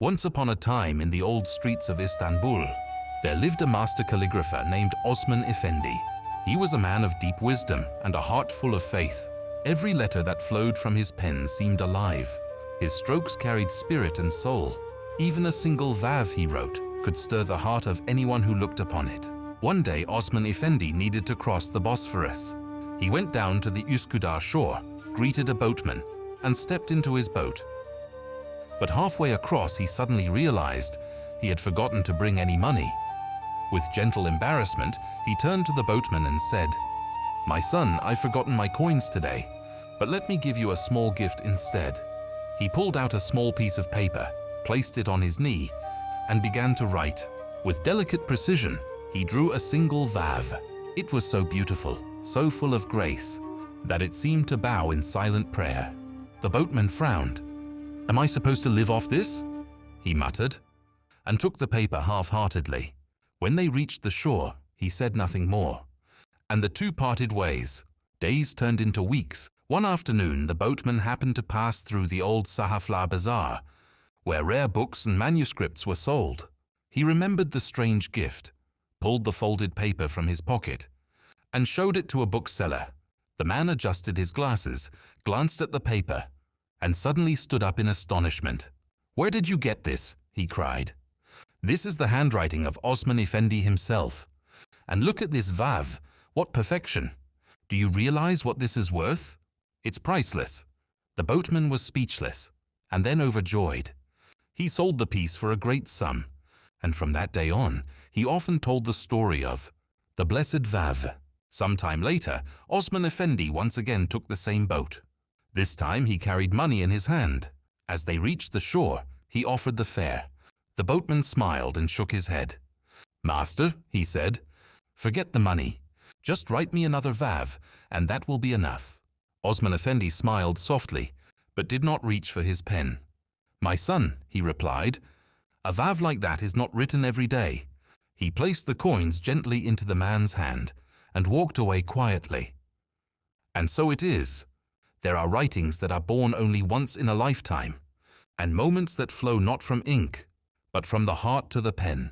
Once upon a time in the old streets of Istanbul, there lived a master calligrapher named Osman Effendi. He was a man of deep wisdom and a heart full of faith. Every letter that flowed from his pen seemed alive. His strokes carried spirit and soul. Even a single vav he wrote could stir the heart of anyone who looked upon it. One day, Osman Effendi needed to cross the Bosphorus. He went down to the Üsküdar shore, greeted a boatman, and stepped into his boat. But halfway across, he suddenly realized he had forgotten to bring any money. With gentle embarrassment, he turned to the boatman and said, "My son, I've forgotten my coins today, but let me give you a small gift instead." He pulled out a small piece of paper, placed it on his knee, and began to write. With delicate precision, he drew a single vav. It was so beautiful, so full of grace, that it seemed to bow in silent prayer. The boatman frowned. "Am I supposed to live off this?" he muttered, and took the paper half-heartedly. When they reached the shore, he said nothing more, and the two parted ways. Days turned into weeks. One afternoon, the boatman happened to pass through the old Sahaflar Bazaar, where rare books and manuscripts were sold. He remembered the strange gift, pulled the folded paper from his pocket, and showed it to a bookseller. The man adjusted his glasses, glanced at the paper, and suddenly stood up in astonishment. "Where did you get this?" he cried. "This is the handwriting of Osman Effendi himself. And look at this vav, what perfection! Do you realize what this is worth? It's priceless." The boatman was speechless, and then overjoyed. He sold the piece for a great sum, and from that day on, he often told the story of the blessed vav. Some time later, Osman Effendi once again took the same boat. This time he carried money in his hand. As they reached the shore, he offered the fare. The boatman smiled and shook his head. "Master," he said, "forget the money. Just write me another vav, and that will be enough." Osman Effendi smiled softly, but did not reach for his pen. "My son," he replied, "a vav like that is not written every day." He placed the coins gently into the man's hand and walked away quietly. And so it is. There are writings that are born only once in a lifetime, and moments that flow not from ink, but from the heart to the pen.